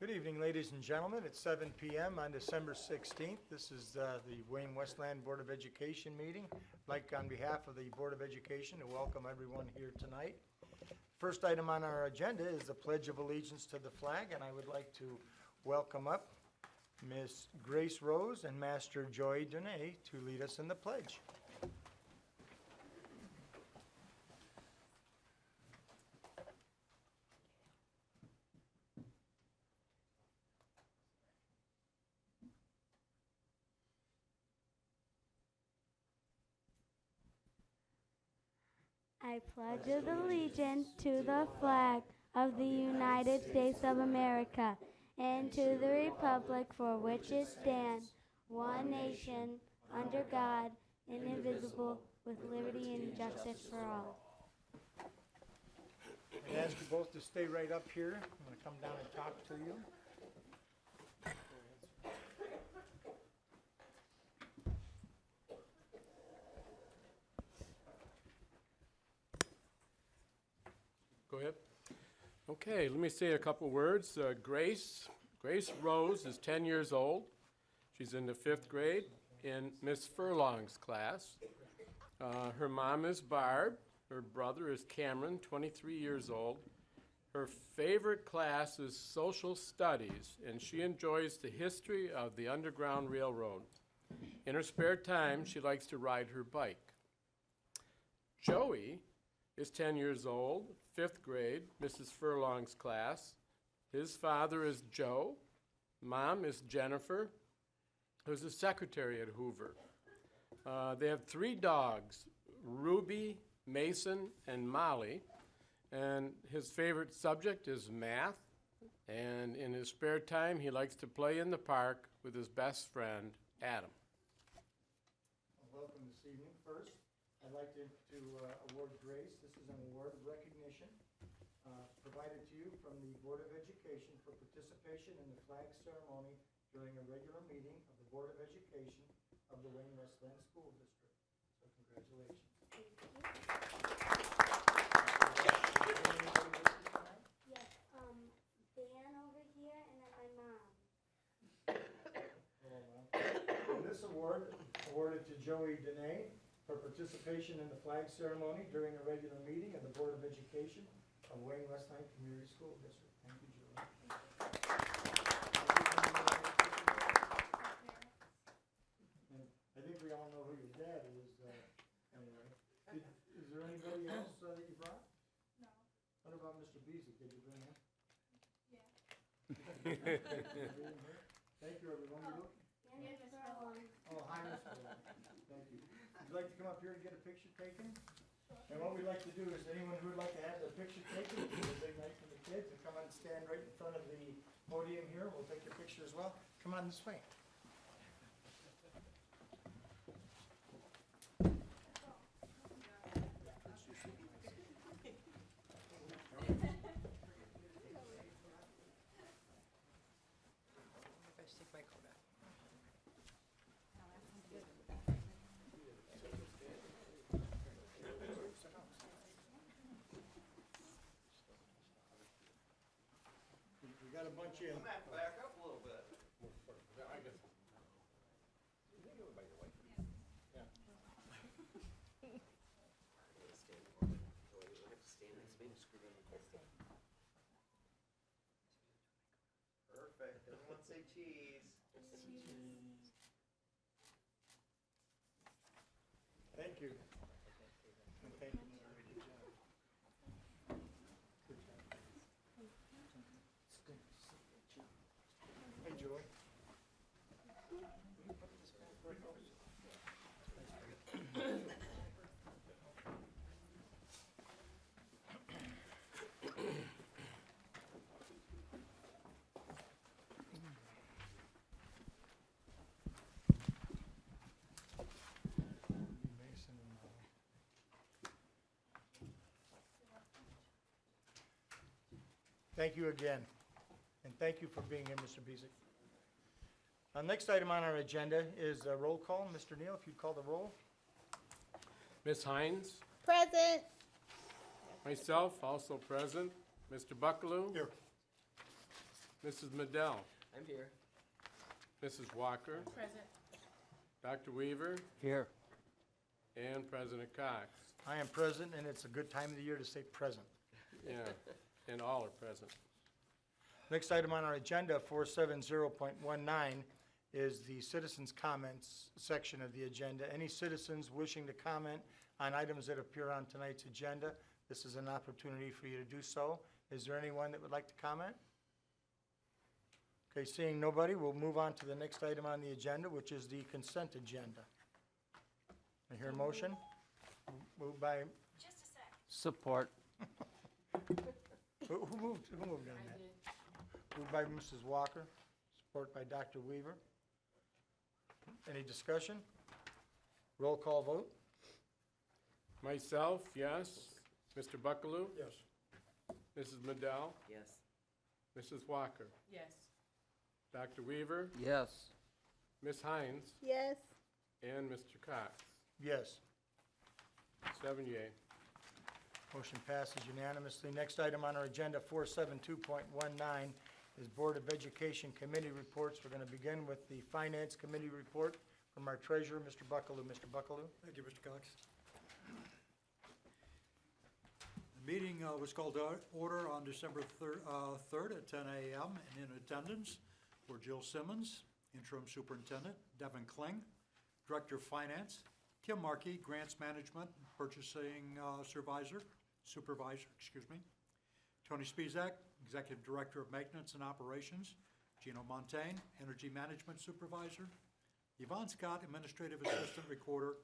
Good evening, ladies and gentlemen. It's 7 p.m. on December 16th. This is the Wayne Westland Board of Education meeting. I'd like, on behalf of the Board of Education, to welcome everyone here tonight. First item on our agenda is the Pledge of Allegiance to the flag, and I would like to welcome up Miss Grace Rose and Master Joy Dene to lead us in the pledge. I pledge allegiance to the flag of the United States of America and to the republic for which it stands, one nation, under God, indivisible, with liberty and justice for all. I ask you both to stay right up here. I'm going to come down and talk to you. Go ahead. Okay, let me say a couple words. Grace Rose is 10 years old. She's in the 5th grade in Miss Furlong's class. Her mom is Barb. Her brother is Cameron, 23 years old. Her favorite class is social studies, and she enjoys the history of the Underground Railroad. In her spare time, she likes to ride her bike. Joey is 10 years old, 5th grade, Mrs. Furlong's class. His father is Joe. Mom is Jennifer, who's the secretary at Hoover. They have 3 dogs, Ruby, Mason, and Molly. And his favorite subject is math. And in his spare time, he likes to play in the park with his best friend, Adam. Welcome this evening. First, I'd like to award Grace. This is an award of recognition provided to you from the Board of Education for participation in the flag ceremony during a regular meeting of the Board of Education of the Wayne Westland School District. So congratulations. Thank you. Yes, Dan over here and then my mom. And this award, awarded to Joey Dene for participation in the flag ceremony during a regular meeting of the Board of Education of Wayne Westland Community School District. Thank you, Joey. And I think we all know who your dad is, anyway. Is there anybody else that you brought? No. What about Mr. Beasley? Did you bring him? Yeah. Thank you, everyone. We look. Yeah, Miss Furlong. Oh, hi, Miss Furlong. Thank you. Would you like to come up here and get a picture taken? And what we'd like to do is anyone who would like to have their picture taken, it's a big night for the kids, to come on and stand right in front of the podium here. We'll take your picture as well. Come on this way. We got a bunch in. I'm gonna have to back up a little bit. Perfect. Everyone say cheese. Thank you. And thank you. Good job. Good job. Hey, Joy. Thank you again, and thank you for being here, Mr. Beasley. Next item on our agenda is a roll call. Mr. Neal, if you'd call the roll. Ms. Hines? Present. Myself, also present. Mr. Buckaloo? Here. Mrs. Madell, I'm here. Mrs. Walker, Present. Dr. Weaver, Here. and President Cox. I am present, and it's a good time of the year to say present. Yeah, and all are present. Next item on our agenda, 470.19, is the citizens' comments section of the agenda. Any citizens wishing to comment on items that appear on tonight's agenda, this is an opportunity for you to do so. Is there anyone that would like to comment? Okay, seeing nobody, we'll move on to the next item on the agenda, which is the consent agenda. I hear a motion. Moved by, Support. who moved on that? Moved by Mrs. Walker, support by Dr. Weaver. Any discussion? Roll call vote? Myself, yes. Mr. Buckaloo? Yes. Mrs. Madell? Yes. Mrs. Walker? Yes. Dr. Weaver? Yes. Ms. Hines? Yes. And Mr. Cox. Yes. 7 yea. Motion passes unanimously. Next item on our agenda, 472.19, is Board of Education Committee reports. We're going to begin with the Finance Committee report from our treasurer, Mr. Buckaloo. Mr. Buckaloo? Thank you, Mr. Cox. The meeting was called to order on December 3rd at 10 a.m. and in attendance were Jill Simmons, Interim Superintendent, Devin Kling, Director of Finance, Kim Markey, Grants Management, Purchasing Supervisor, Tony Spizak, Executive Director of Maintenance and Operations, Gino Montaigne, Energy Management Supervisor, Yvonne Scott, Administrative Assistant Recorder,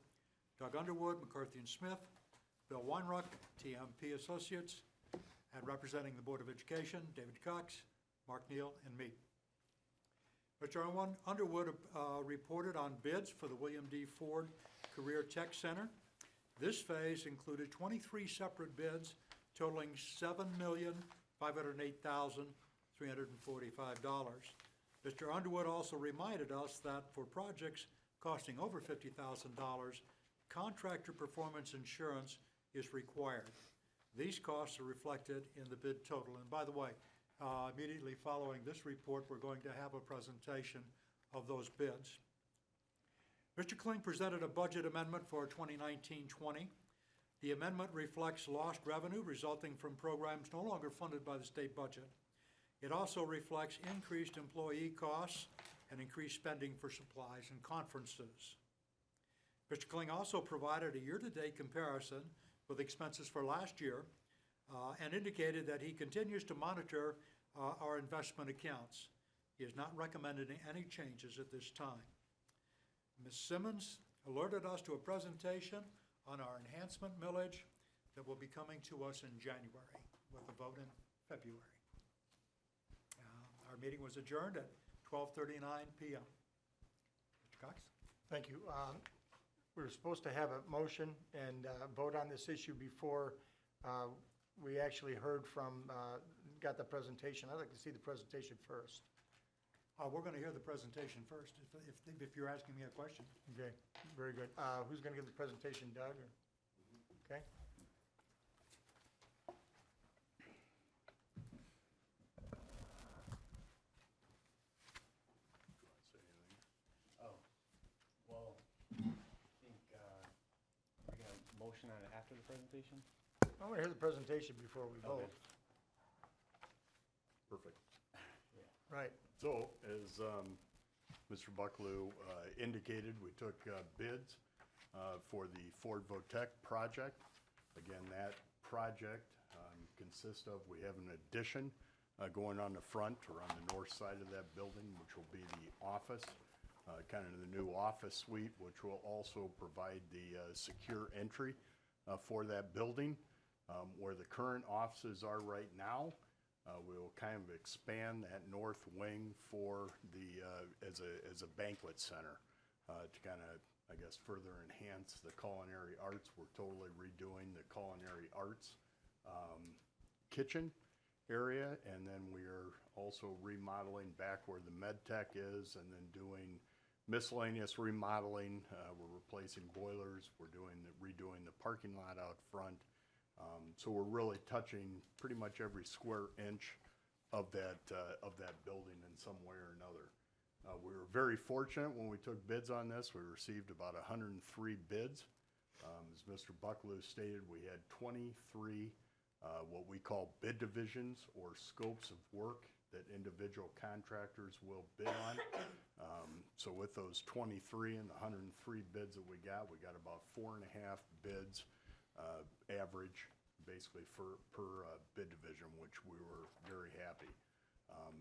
Doug Underwood, McCarthy and Smith, Bill Weinruck, TMP Associates, and representing the Board of Education, David Cox, Mark Neal, and me. Mr. Underwood reported on bids for the William D. Ford Career Tech Center. This phase included 23 separate bids totaling $7,508,345. Mr. Underwood also reminded us that for projects costing over $50,000, contractor performance insurance is required. These costs are reflected in the bid total. And by the way, immediately following this report, we're going to have a presentation of those bids. Mr. Kling presented a budget amendment for 2019-20. The amendment reflects lost revenue resulting from programs no longer funded by the state budget. It also reflects increased employee costs and increased spending for supplies and conferences. Mr. Kling also provided a year-to-date comparison with expenses for last year and indicated that he continues to monitor our investment accounts. He has not recommended any changes at this time. Ms. Simmons alerted us to a presentation on our enhancement millage that will be coming to us in January with a vote in February. Our meeting was adjourned at 12:39 p.m. Mr. Cox? Thank you. We were supposed to have a motion and vote on this issue before we actually heard from, got the presentation. I'd like to see the presentation first. We're going to hear the presentation first, if you're asking me a question. Okay, very good. Who's going to give the presentation, Doug? or- Okay. Well, I think, we got a motion on it after the presentation? I want to hear the presentation before we vote. Perfect. Right. So, as Mr. Buckaloo indicated, we took bids for the Ford Votech project. Again, that project consists of, we have an addition going on the front or on the north side of that building, which will be the office, kind of the new office suite, which will also provide the secure entry for that building. Where the current offices are right now, we'll kind of expand that north wing for the, as a banquet center to kind of, I guess, further enhance the culinary arts. We're totally redoing the culinary arts kitchen area, and then we are also remodeling back where the med tech is, and then doing miscellaneous remodeling. We're replacing boilers. We're redoing the parking lot out front. So we're really touching pretty much every square inch of that building in some way or another. We were very fortunate when we took bids on this. We received about 103 bids. As Mr. Bucklew stated, we had 23 what we call bid divisions or scopes of work that individual contractors will bid on. So with those 23 and the 103 bids that we got about 4.5 bids average basically per bid division, which we were very happy.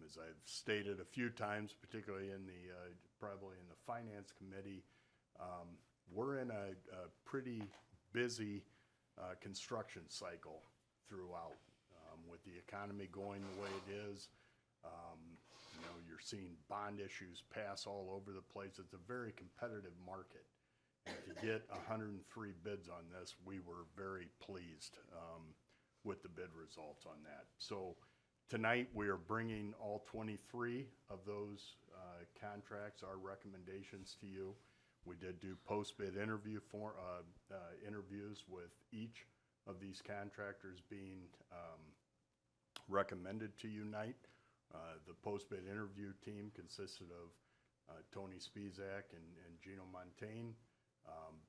As I've stated a few times, particularly in the, probably in the Finance Committee, we're in a pretty busy construction cycle throughout. With the economy going the way it is, you know, you're seeing bond issues pass all over the place. It's a very competitive market. And to get 103 bids on this, we were very pleased with the bid results on that. So tonight, we are bringing all 23 of those contracts, our recommendations to you. We did do post-bid interviews with each of these contractors being recommended to you tonight. The post-bid interview team consisted of Tony Spizak and Gino Montaigne,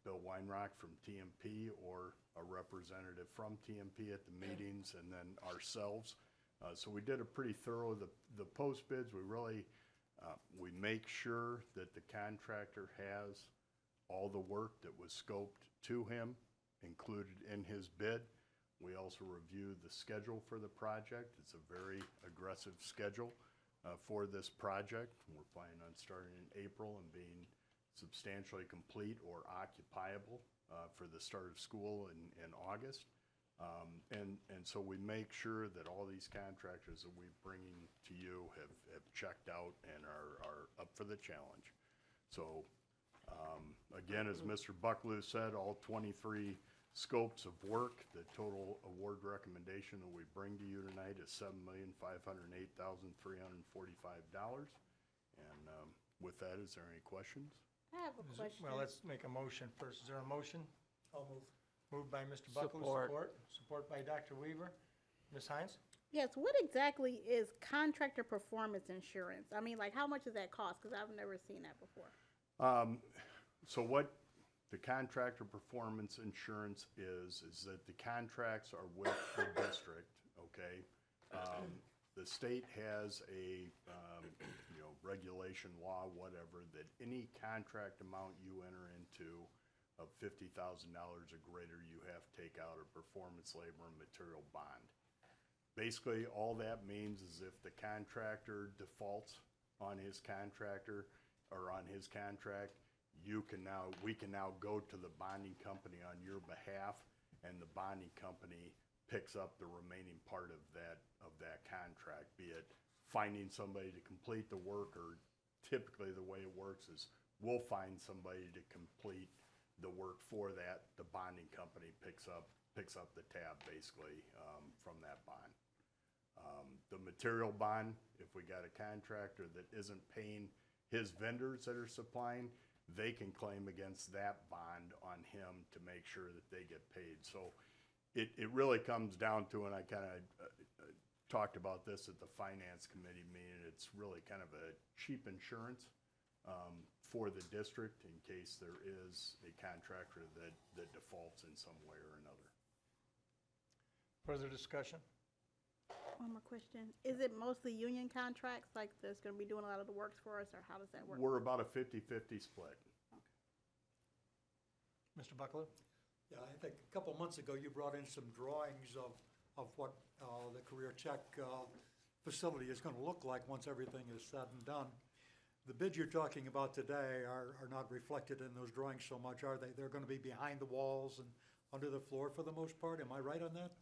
Bill Weinrock from TMP or a representative from TMP at the meetings, and then ourselves. So we did a pretty thorough, the post bids, we really, we make sure that the contractor has all the work that was scoped to him included in his bid. We also reviewed the schedule for the project. It's a very aggressive schedule for this project. We're planning on starting in April and being substantially complete or occupiable for the start of school in August. And so we make sure that all these contractors that we're bringing to you have checked out and are up for the challenge. So again, as Mr. Bucklew said, all 23 scopes of work, the total award recommendation that we bring to you tonight is $7,508,345. And with that, is there any questions? I have a question. Well, let's make a motion first. Is there a motion? I'll move. Moved by Mr. Bucklew, Support. Support by Dr. Weaver. Ms. Hines? Yes, what exactly is contractor performance insurance? I mean, like, how much does that cost? Because I've never seen that before. So what the contractor performance insurance is that the contracts are with the district, okay? The state has a, you know, regulation, law, whatever, that any contract amount you enter into of $50,000 or greater, you have to take out a performance, labor, and material bond. Basically, all that means is if the contractor defaults on his contractor or on his contract, we can now go to the bonding company on your behalf, and the bonding company picks up the remaining part of that contract, be it finding somebody to complete the work, or typically the way it works is we'll find somebody to complete the work for that. The bonding company picks up the tab basically from that bond. The material bond, if we got a contractor that isn't paying his vendors that are supplying, they can claim against that bond on him to make sure that they get paid. So it really comes down to, and I kind of talked about this at the Finance Committee meeting, it's really kind of a cheap insurance for the district in case there is a contractor that defaults in some way or another. Further discussion? One more question. Is it mostly union contracts, like that's going to be doing a lot of the works for us, or how does that work? We're about a 50-50 split. Mr. Bucklew? Yeah, I think a couple months ago, you brought in some drawings of what the career check facility is going to look like once everything is said and done. The bids you're talking about today are not reflected in those drawings so much, are they? They're going to be behind the walls and under the floor for the most part. Am I right on that?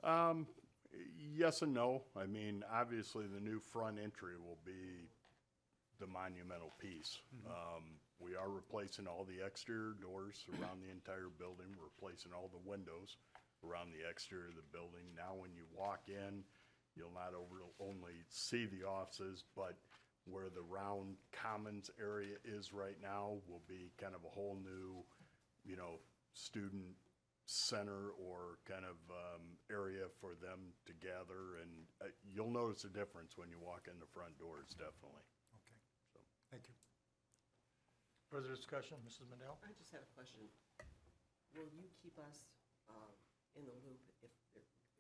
Yes and no. I mean, obviously, the new front entry will be the monumental piece. We are replacing all the exterior doors around the entire building. We're replacing all the windows around the exterior of the building. Now, when you walk in, you'll not only see the offices, but where the round commons area is right now will be kind of a whole new, you know, student center or kind of area for them to gather, and you'll notice a difference when you walk in the front doors, definitely. Okay, thank you. Further discussion, Mrs. Mandel? I just had a question. Will you keep us in the loop if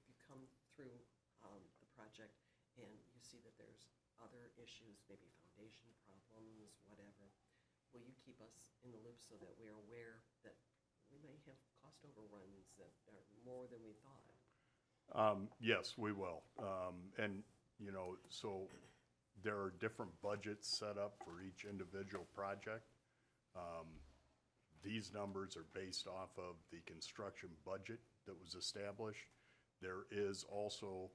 you come through the project and you see that there's other issues, maybe foundation problems, whatever? Will you keep us in the loop so that we're aware that we may have cost overruns that are more than we thought? Yes, we will. And, you know, so there are different budgets set up for each individual project. These numbers are based off of the construction budget that was established. There is also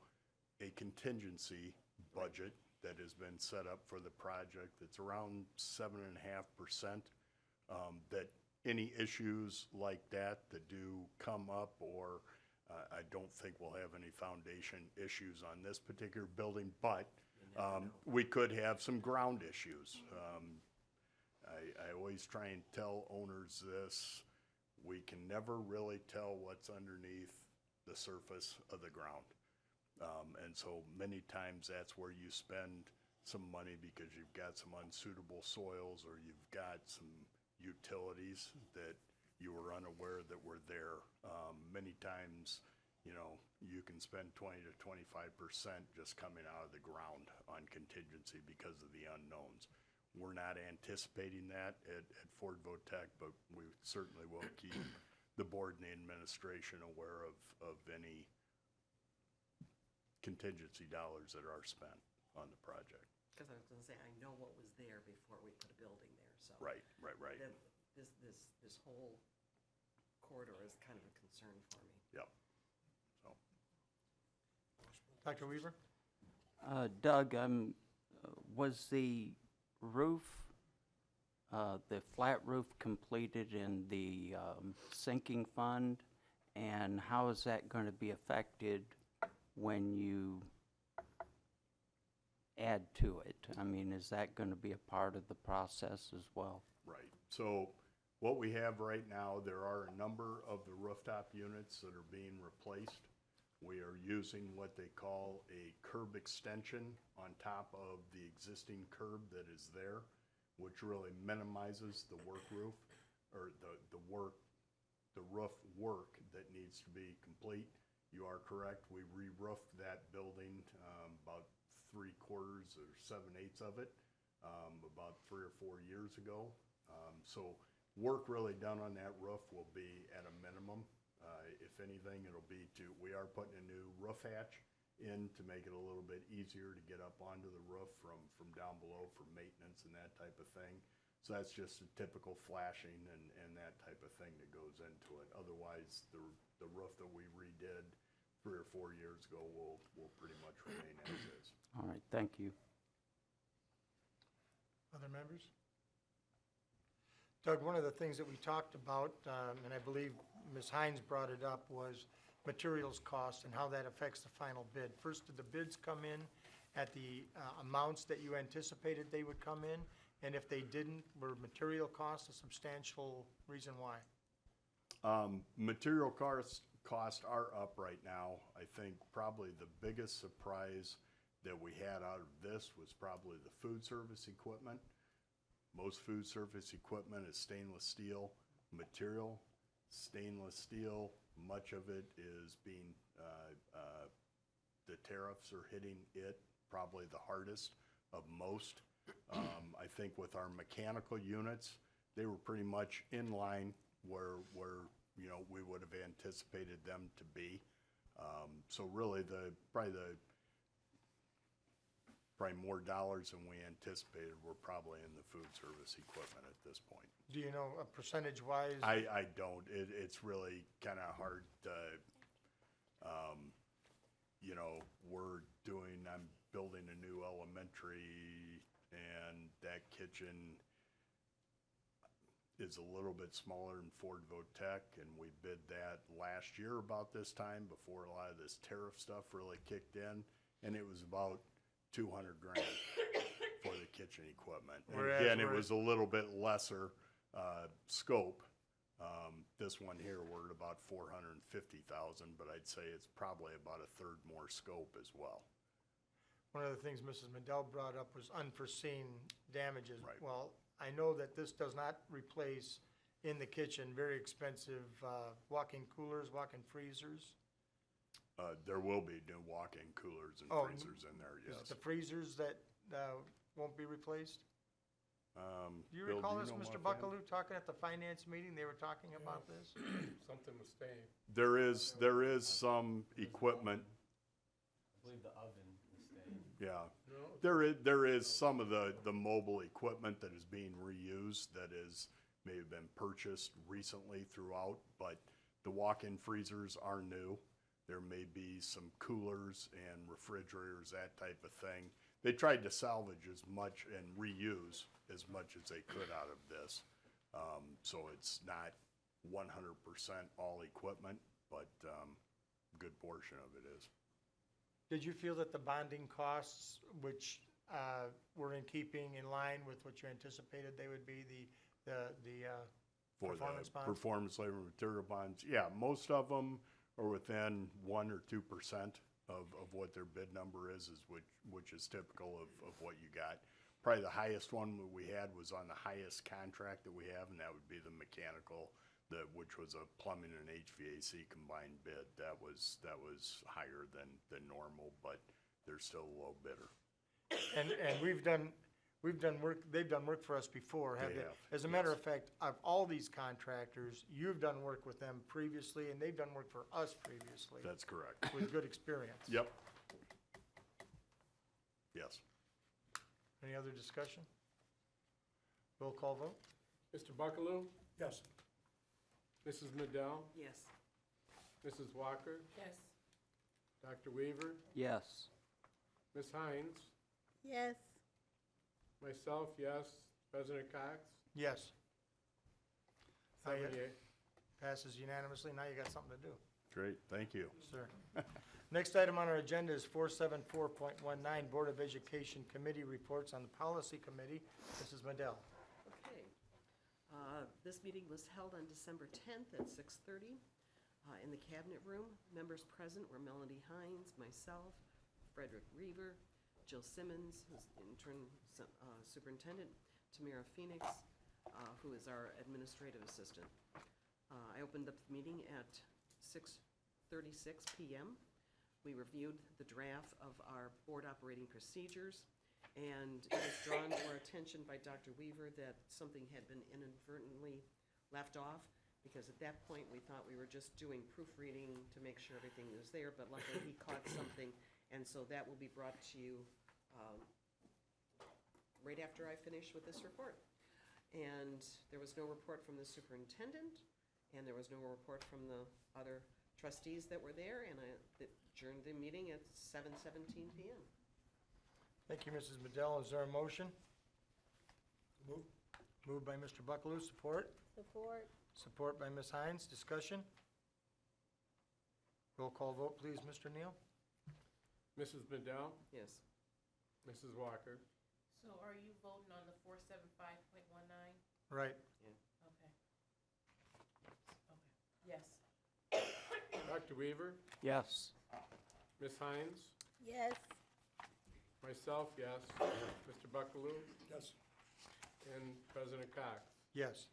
a contingency budget that has been set up for the project. It's around 7.5%. That any issues like that do come up, or I don't think we'll have any foundation issues on this particular building, but we could have some ground issues. I always try and tell owners this: we can never really tell what's underneath the surface of the ground. And so many times that's where you spend some money because you've got some unsuitable soils, or you've got some utilities that you were unaware that were there. Many times, you know, you can spend 20 to 25% just coming out of the ground on contingency because of the unknowns. We're not anticipating that at Ford Votech, but we certainly will keep the board and the administration aware of any contingency dollars that are spent on the project. Because I was going to say, I know what was there before we put a building there, so. Right. then This whole corridor is kind of a concern for me. Yep. So, Dr. Weaver? Doug, was the roof, the flat roof completed in the sinking fund? And how is that going to be affected when you add to it? I mean, is that going to be a part of the process as well? right. So what we have right now, there are a number of the rooftop units that are being replaced. We are using what they call a curb extension on top of the existing curb that is there, which really minimizes the work roof, or the roof work that needs to be complete. You are correct, we re-roofed that building about 3/4 or 7/8 of it about 3 or 4 years ago. So work really done on that roof will be at a minimum. If anything, it'll be we are putting a new roof hatch in to make it a little bit easier to get up onto the roof from down below for maintenance and that type of thing. So that's just a typical flashing and that type of thing that goes into it. Otherwise, the roof that we redid 3 or 4 years ago will pretty much remain as is. All right, thank you. Other members? Doug, one of the things that we talked about, and I believe Ms. Hines brought it up, was materials cost and how that affects the final bid. First, did the bids come in at the amounts that you anticipated they would come in? And if they didn't, were material costs a substantial reason why? Material costs are up right now. I think probably the biggest surprise that we had out of this was probably the food service equipment. Most food service equipment is stainless steel material. Stainless steel, much of it is being, the tariffs are hitting it probably the hardest of most. I think with our mechanical units, they were pretty much in line where you know, we would have anticipated them to be. So really probably more dollars than we anticipated were probably in the food service equipment at this point. Do you know percentage-wise? I don't. It's really kind of hard to, you know, I'm building a new elementary, and that kitchen is a little bit smaller than Ford Votech, and we bid that last year about this time before a lot of this tariff stuff really kicked in, and it was about $200,000 for the kitchen equipment. And Whereas again, it was a little bit lesser scope This one here, we're at about 450,000, but I'd say it's probably about a third more scope as well. One of the things Mrs. Madell brought up was unforeseen damages. Right. Well, I know that this does not replace in the kitchen very expensive walk-in coolers, walk-in freezers. There will be new walk-in coolers and Oh, freezers in there, Is it yes. the freezers that won't be replaced? Do you Bill, recall you this, know Mr. offhand? Buckaloo, talking at the finance meeting? They were talking about this? Something was staying. There is some equipment, I believe the oven is staying. yeah. No, There is some of the mobile equipment that is being reused that may have been purchased recently throughout, but the walk-in freezers are new. There may be some coolers and refrigerators, that type of thing. They tried to salvage as much and reuse as much as they could out of this. So it's not 100% all equipment, but good portion of it is. Did you feel that the bonding costs, which were in keeping, in line with what you anticipated they would be, the For performance the bonds? performance labor material bonds, yeah, most of them are within 1 or 2% of what their bid number is which is typical of what you got. Probably the highest one that we had was on the highest contract that we have, and that would be the mechanical, which was a plumbing and HVAC combined bid. That was higher than normal, but they're still a low bidder. And we've done work, they've done work for us before, have They they? have, As a matter yes. of fact, of all these contractors, you've done work with them previously, and they've done work for us previously. That's correct. With good experience. Yep. Yes. Any other discussion? Roll call vote? Mr. Buckaloo, Yes. Mrs. Madell, Yes. Mrs. Walker, Yes. Dr. Weaver, Yes. Ms. Hines, Yes. myself, yes. President Cox, Yes. Now you- 7 yea. Passes unanimously. Now you got something to do. Great, thank you. Sir. Next item on our agenda is 474.19, Board of Education Committee Reports on the Policy Committee. Mrs. Madell. Okay. This meeting was held on December 10th at 6:30 in the Cabinet Room. Members present were Melanie Hines, myself, Frederick Reaver, Jill Simmons, who's interim superintendent, Tamara Phoenix, who is our administrative assistant. I opened up the meeting at 6:36 p.m. We reviewed the draft of our board operating procedures, and it was drawn to our attention by Dr. Weaver that something had been inadvertently left off, because at that point, we thought we were just doing proofreading to make sure everything was there, but luckily he caught something, and so that will be brought to you right after I finish with this report. And there was no report from the superintendent, and there was no report from the other trustees that were there, and I adjourned the meeting at 7:17 p.m. Thank you, Mrs. Madell. Is there a motion? Moved by Mr. Buckaloo. Support? Support. Support by Ms. Hines. Discussion? Roll call vote, please, Mr. Neal. Mrs. Madell, Yes. Mrs. Walker, So are you voting on the 475.19? Right. Okay. Okay, yes. Dr. Weaver, Yes. Ms. Hines, Yes. myself, yes. Mr. Buckaloo, Yes. and President Cox, Yes.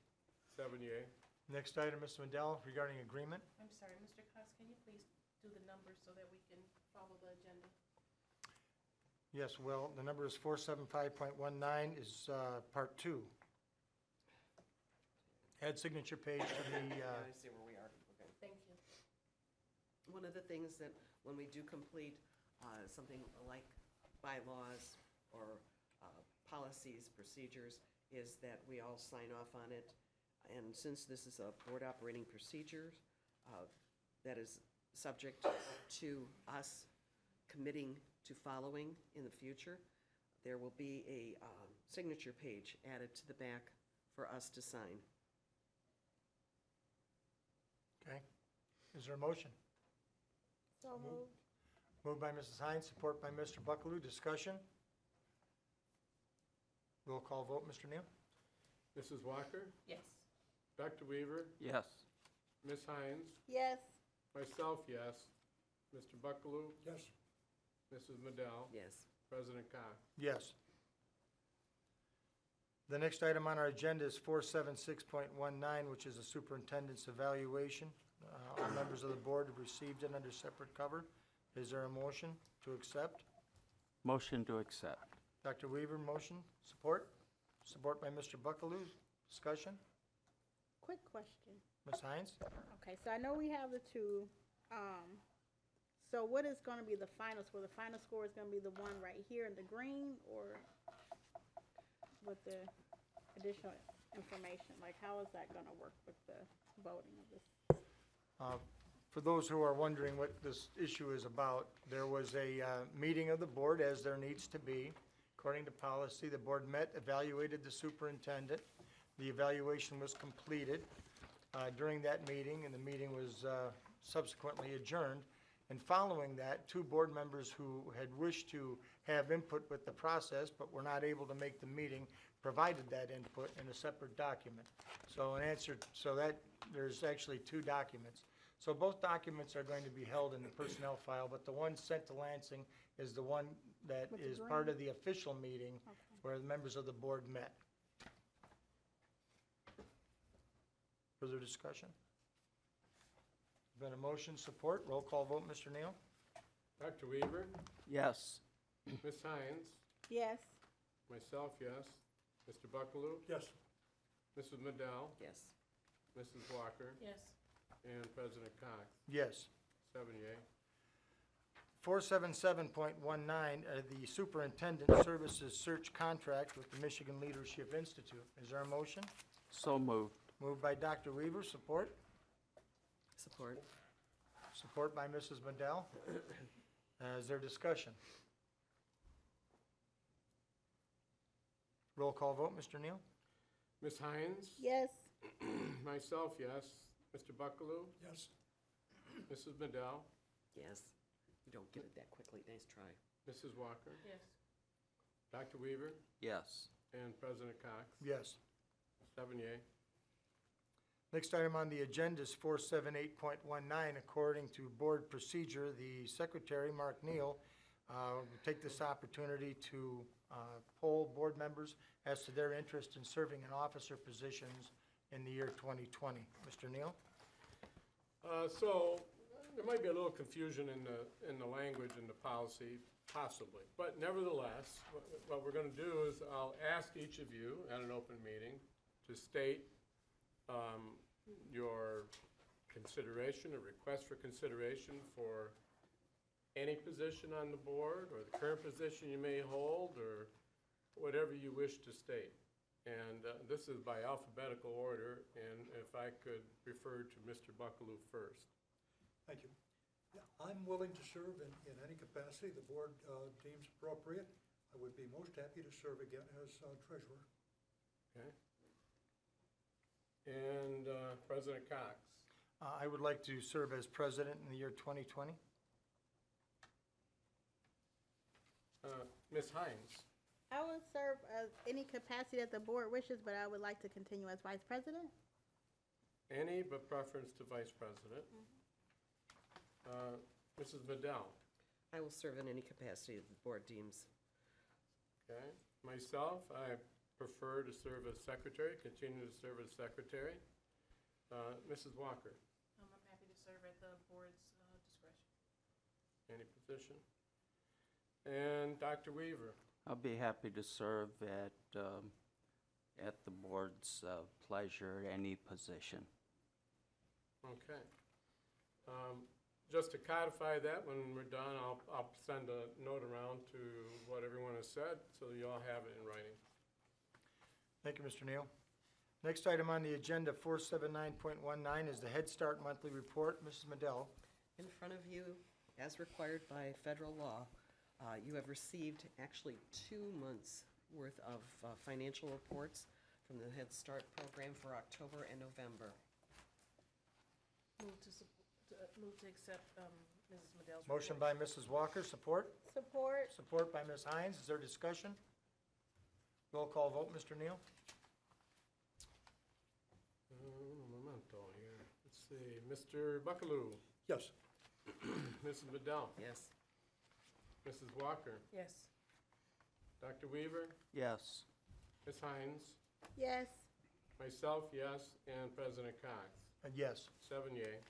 7 yea. Next item, Mr. Madell, regarding agreement. I'm sorry, Mr. Cox, can you please do the numbers so that we can follow the agenda? Yes, well, the number is 475.19 is part 2. Add signature page to the, Yeah, I see where we are. Okay. Thank you. One of the things that when we do complete something like bylaws or policies, procedures, is that we all sign off on it. And since this is a board operating procedures, that is subject to us committing to following in the future, there will be a signature page added to the back for us to sign. okay. Is there a motion? So moved. Moved by Mrs. Hines, support by Mr. Buckaloo. Discussion? Roll call vote, Mr. Neal. Mrs. Walker, Yes. Dr. Weaver, Yes. Ms. Hines, Yes. myself, yes. Mr. Buckaloo, Yes. Mrs. Madell, Yes. President Cox. Yes. The next item on our agenda is 476.19, which is the superintendent's evaluation. All members of the board have received it under separate cover. Is there a motion to accept? Motion to accept. Dr. Weaver, motion, support? Support by Mr. Buckaloo. Discussion? Quick question. Ms. Hines? Okay, so I know we have the two, so what is gonna be the final score? The final score is gonna be the one right here in the green, or with the additional information? Like, how is that gonna work with the voting of this? For those who are wondering what this issue is about, there was a meeting of the board, as there needs to be. According to policy, the board met, evaluated the superintendent. The evaluation was completed during that meeting, and the meeting was subsequently adjourned. And following that, two board members who had wished to have input with the process but were not able to make the meeting provided that input in a separate document. So there's actually two documents. So both documents are going to be held in the personnel file, but the one sent to Lansing is the one that With the is part green? of the official meeting Okay. where the members of the board met. Further discussion? Been a motion, support, roll call vote, Mr. Neal? Dr. Weaver, Yes. Ms. Hines, Yes. myself, yes. Mr. Buckaloo, Yes. Mrs. Madell, Yes. Mrs. Walker, Yes. and President Cox. Yes. 7 yea. 477.19, the Superintendent Services Search Contract with the Michigan Leadership Institute. Is there a motion? So moved. Moved by Dr. Weaver, support? Support. Support by Mrs. Madell. Is there discussion? Roll call vote, Mr. Neal? Ms. Hines, Yes. myself, yes. Mr. Buckaloo, Yes. Mrs. Madell, Yes. You don't get it that quickly. Nice try. Mrs. Walker, Yes. Dr. Weaver, Yes. and President Cox. Yes. 7 yea. Next item on the agenda is 478.19. According to board procedure, the secretary, Mark Neal, will take this opportunity to poll board members as to their interest in serving in officer positions in the year 2020. Mr. Neal? So, there might be a little confusion in the language in the policy, possibly. But nevertheless, what we're gonna do is I'll ask each of you at an open meeting to state your consideration, or request for consideration for any position on the board, or the current position you may hold, or whatever you wish to state. And this is by alphabetical order, and if I could refer to Mr. Buckaloo first. Thank you. Yeah, I'm willing to serve in any capacity the board deems appropriate. I would be most happy to serve again as treasurer. Okay. And President Cox. I would like to serve as president in the year 2020. Ms. Hines. I would serve as any capacity that the board wishes, but I would like to continue as vice president. Any but preference to vice president. Mrs. Madell. I will serve in any capacity that the board deems. Okay. Myself, I prefer to serve as secretary, continue to serve as secretary. Mrs. Walker. I'm happy to serve at the board's discretion. Any position? And Dr. Weaver. I'll be happy to serve at the board's pleasure, any position. Okay. Just to codify that, when we're done, I'll send a note around to what everyone has said, so you all have it in writing. Thank you, Mr. Neal. Next item on the agenda, 479.19, is the Head Start Monthly Report. Mrs. Madell. In front of you, as required by federal law, you have received actually 2 months' worth of financial reports from the Head Start program for October and November. Move to accept Mrs. Madell's report. Motion by Mrs. Walker, support? Support. Support by Ms. Hines. Is there discussion? Roll call vote, Mr. Neal? Memento here. Let's see, Mr. Buckaloo, Yes. Mrs. Bedell, Yes. Mrs. Walker, Yes. Dr. Weaver, Yes. Ms. Hines, Yes. myself, yes, and President Cox. Yes. 7 yea.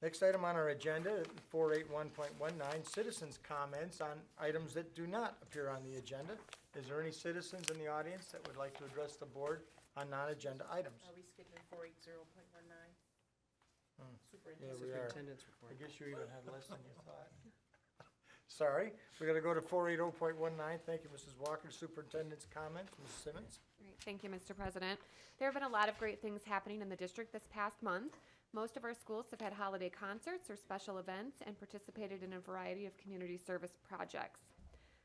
Next item on our agenda, 481.19, citizens' comments on items that do not appear on the agenda. Is there any citizens in the audience that would like to address the board on non-agenda items? Are we skipping 480.19? Yeah, Superintendent. we are. Superintendent's I report. guess you even had less than you thought. Sorry, we're gonna go to 480.19. Thank you, Mrs. Walker. Superintendent's comments, Ms. Simmons. Great. Thank you, Mr. President. There have been a lot of great things happening in the district this past month. Most of our schools have had holiday concerts or special events and participated in a variety of community service projects.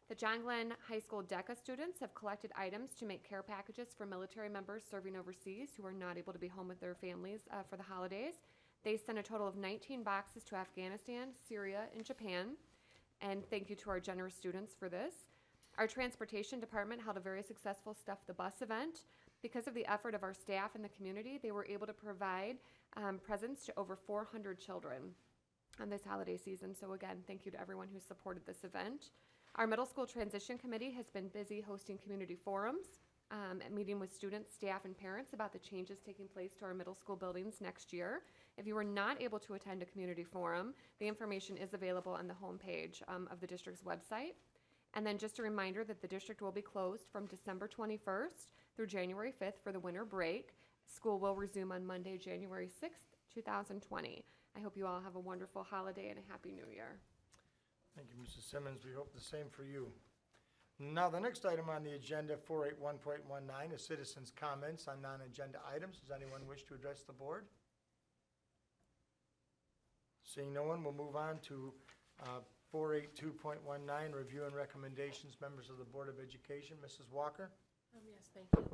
The John Glenn High School DECA students have collected items to make care packages for military members serving overseas who are not able to be home with their families for the holidays. They sent a total of 19 boxes to Afghanistan, Syria, and Japan. And thank you to our generous students for this. Our transportation department held a very successful Stuff the Bus event. Because of the effort of our staff and the community, they were able to provide presents to over 400 children on this holiday season. So again, thank you to everyone who supported this event. Our middle school transition committee has been busy hosting community forums, and meeting with students, staff, and parents about the changes taking place to our middle school buildings next year. If you were not able to attend a community forum, the information is available on the homepage of the district's website. And then just a reminder that the district will be closed from December 21st through January 5th for the winter break. School will resume on Monday, January 6th, 2020. I hope you all have a wonderful holiday and a happy new year. Thank you, Mrs. Simmons. We hope the same for you. Now, the next item on the agenda, 481.19, is citizens' comments on non-agenda items. Does anyone wish to address the board? Seeing no one, we'll move on to 482.19, review and recommendations, members of the Board of Education. Mrs. Walker? Yes, thank you.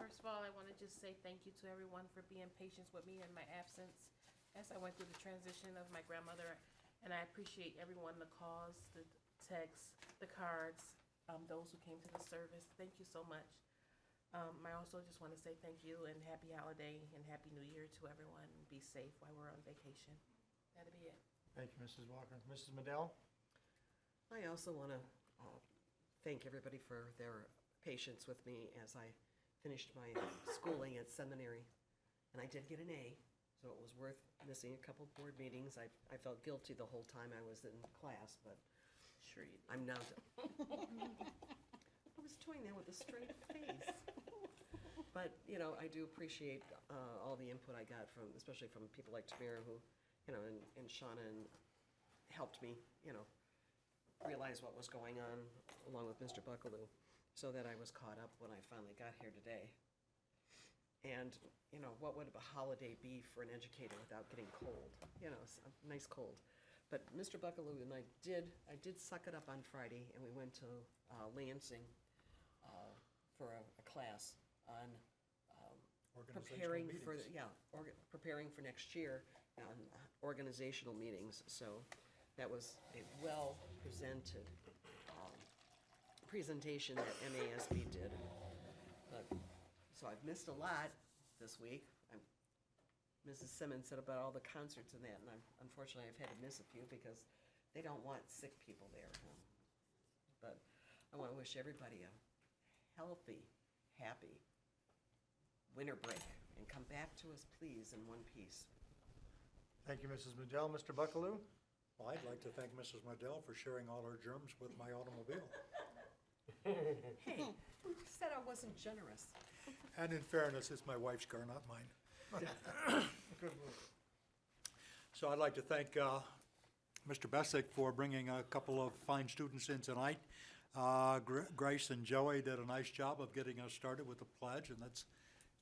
First of all, I want to just say thank you to everyone for being patient with me in my absence as I went through the transition of my grandmother. And I appreciate everyone, the calls, the texts, the cards, those who came to the service. Thank you so much. I also just want to say thank you and happy holiday and happy new year to everyone. Be safe while we're on vacation. That'll be it. Thank you, Mrs. Walker. Mrs. Madell? I also want to thank everybody for their patience with me as I finished my schooling at seminary. And I did get an A, so it was worth missing a couple board meetings. I felt guilty the whole time I was in class, but Sure you did. I'm now. I was doing that with a straight face. But, you know, I do appreciate all the input I got from, especially from people like Tamara who, you know, and Shauna helped me, you know, realize what was going on along with Mr. Buckaloo so that I was caught up when I finally got here today. And, you know, what would a holiday be for an educator without getting cold? You know, a nice cold. But Mr. Buckaloo and I did suck it up on Friday, and we went to Lansing for a class on preparing for, preparing for next year on organizational meetings. So that was a well-presented presentation that MASB did. So I've missed a lot this week. Mrs. Simmons said about all the concerts and that, and unfortunately I've had to miss a few because they don't want sick people there. But I want to wish everybody a healthy, happy winter break, and come back to us, please, in one piece. Thank you, Mrs. Madell. Mr. Buckaloo? Well, I'd like to thank Mrs. Madell for sharing all her germs with my automobile. Hey, who said I wasn't generous? And in fairness, it's my wife's car, not mine. So I'd like to thank Mr. Bessick for bringing a couple of fine students in tonight. Grace and Joey did a nice job of getting us started with the pledge, and it's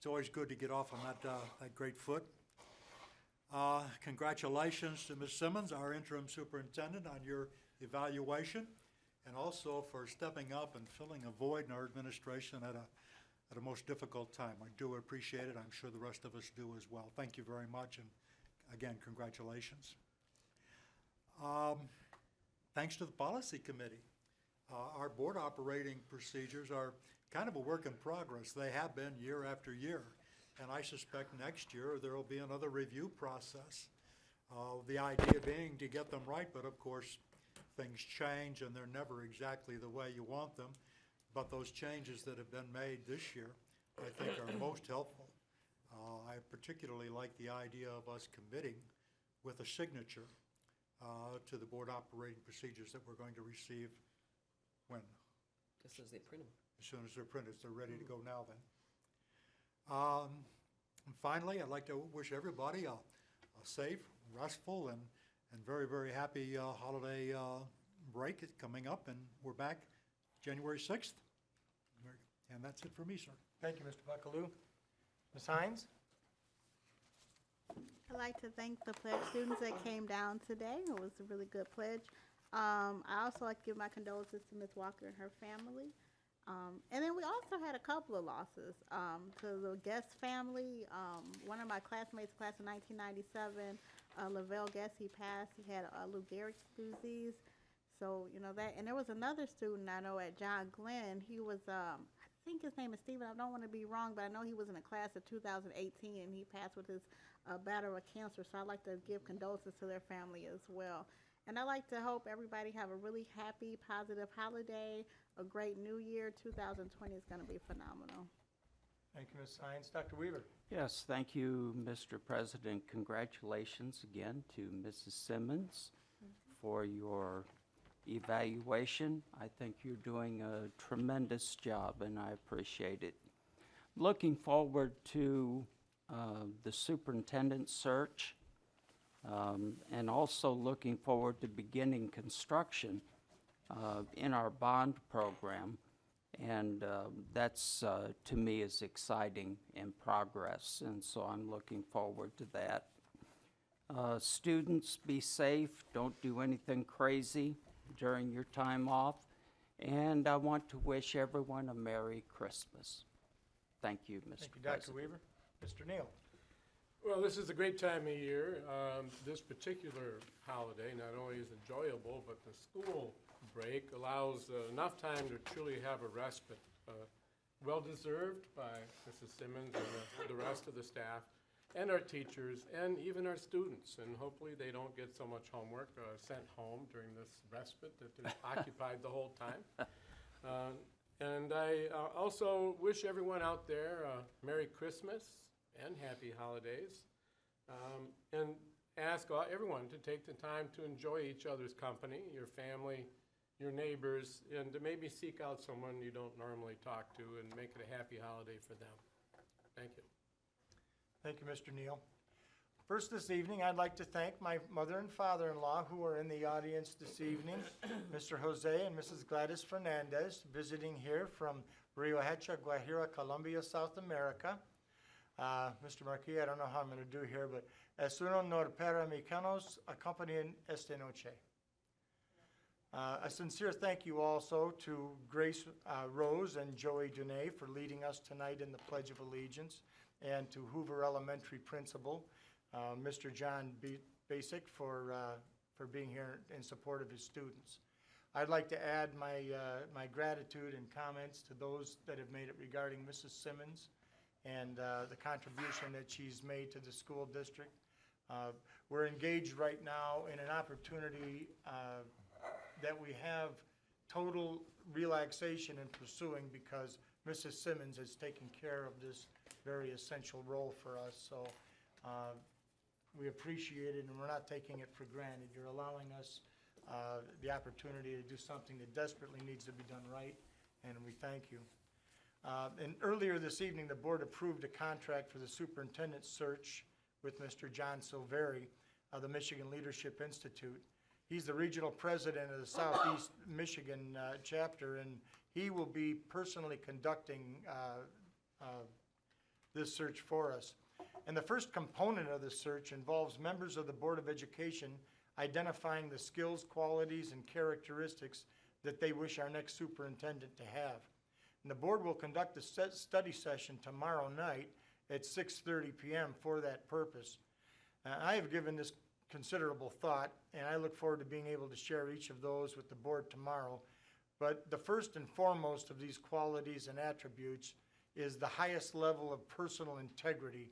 always good to get off on that great foot. Congratulations to Ms. Simmons, our interim superintendent, on your evaluation, and also for stepping up and filling a void in our administration at a most difficult time. I do appreciate it. I'm sure the rest of us do as well. Thank you very much, and again, congratulations. Thanks to the policy committee. Our board operating procedures are kind of a work in progress. They have been year after year. and I suspect next year there will be another review process. The idea being to get them right, but of course, things change and they're never exactly the way you want them. But those changes that have been made this year, I think, are most helpful. I particularly like the idea of us committing with a signature to the board operating procedures that we're going to receive when? As soon as they print them. As soon as they're printed, they're ready to go now then. And finally, I'd like to wish everybody a safe, restful, and very, very happy holiday break coming up, and we're back January 6th. And that's it for me, sir. Thank you, Mr. Buckaloo. Ms. Hines? I'd like to thank the pledge students that came down today. It was a really good pledge. I also like to give my condolences to Ms. Walker and her family. And then we also had a couple of losses. To the Guest family, one of my classmates, class of 1997, Lavelle Guest, he passed. He had Lou Gehrig's disease. So, you know that. And there was another student I know at John Glenn. He was, I think his name is Stephen. I don't want to be wrong, but I know he was in a class of 2018, and he passed with his battle of cancer. So I'd like to give condolences to their family as well. And I'd like to hope everybody have a really happy, positive holiday, a great new year. 2020 is going to be phenomenal. Thank you, Ms. Hines. Dr. Weaver? Yes, thank you, Mr. President. Congratulations again to Mrs. Simmons for your evaluation. I think you're doing a tremendous job, and I appreciate it. Looking forward to the superintendent search, and also looking forward to beginning construction in our bond program. And that's, to me, is exciting in progress, and so I'm looking forward to that. Students, be safe. Don't do anything crazy during your time off. And I want to wish everyone a Merry Christmas. Thank you, Mr. Thank you, Dr. President. Weaver. Mr. Neal? Well, this is a great time of year. This particular holiday not only is enjoyable, but the school break allows enough time to truly have a respite. Well-deserved by Mrs. Simmons and the rest of the staff, and our teachers, and even our students. And hopefully they don't get so much homework sent home during this respite that they're occupied the whole time. And I also wish everyone out there Merry Christmas and Happy Holidays, and ask everyone to take the time to enjoy each other's company, your family, your neighbors, and to maybe seek out someone you don't normally talk to and make it a happy holiday for them. Thank you. Thank you, Mr. Neal. First this evening, I'd like to thank my mother and father-in-law who are in the audience this evening, Mr. Jose and Mrs. Gladys Fernandez, visiting here from Rio Hacha, Guajira, Colombia, South America. Mr. Marquis, I don't know how I'm going to do here, but es uno honor para mexicanos acompañan esta noche. A sincere thank you also to Grace Rose and Joey Dunay for leading us tonight in the Pledge of Allegiance, and to Hoover Elementary Principal, Mr. John Basic, for being here in support of his students. I'd like to add my gratitude and comments to those that have made it regarding Mrs. Simmons and the contribution that she's made to the school district. We're engaged right now in an opportunity that we have total relaxation in pursuing, because Mrs. Simmons has taken care of this very essential role for us. So we appreciate it, and we're not taking it for granted. You're allowing us the opportunity to do something that desperately needs to be done right, and we thank you. And earlier this evening, the board approved a contract for the superintendent search with Mr. John Silveri of the Michigan Leadership Institute. He's the regional president of the Southeast Michigan chapter, and he will be personally conducting this search for us. And the first component of the search involves members of the Board of Education identifying the skills, qualities, and characteristics that they wish our next superintendent to have. And the board will conduct a study session tomorrow night at 6:30 p.m. for that purpose. I have given this considerable thought, and I look forward to being able to share each of those with the board tomorrow. But the first and foremost of these qualities and attributes is the highest level of personal integrity,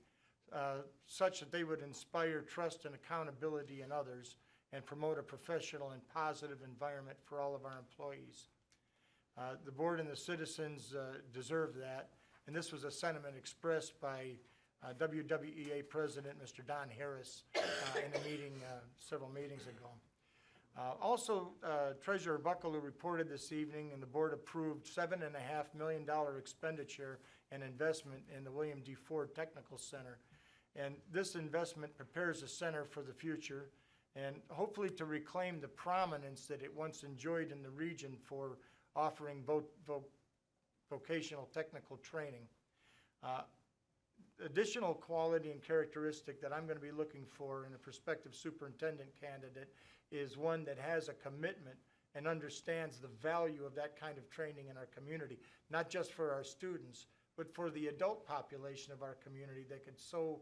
such that they would inspire trust and accountability in others and promote a professional and positive environment for all of our employees. The board and the citizens deserve that, and this was a sentiment expressed by WWEA President Mr. Don Harris in a meeting several meetings ago. Also, Treasurer Buckaloo reported this evening, and the board approved $7.5 million expenditure and investment in the William D. Ford Technical Center. And this investment prepares the center for the future and hopefully to reclaim the prominence that it once enjoyed in the region for offering both vocational technical training. Additional quality and characteristic that I'm going to be looking for in a prospective superintendent candidate is one that has a commitment and understands the value of that kind of training in our community, not just for our students, but for the adult population of our community that could so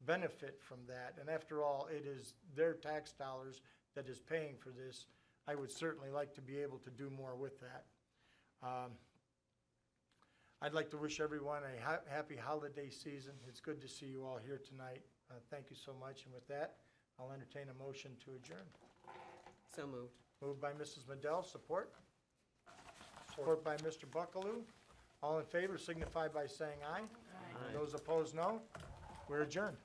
benefit from that. And after all, it is their tax dollars that is paying for this. I would certainly like to be able to do more with that. I'd like to wish everyone a happy holiday season. It's good to see you all here tonight. Thank you so much. And with that, I'll entertain a motion to adjourn. So moved. Moved by Mrs. Madell, support? Support by Mr. Buckaloo. All in favor signify by saying aye. Aye. Those opposed, no. We're adjourned.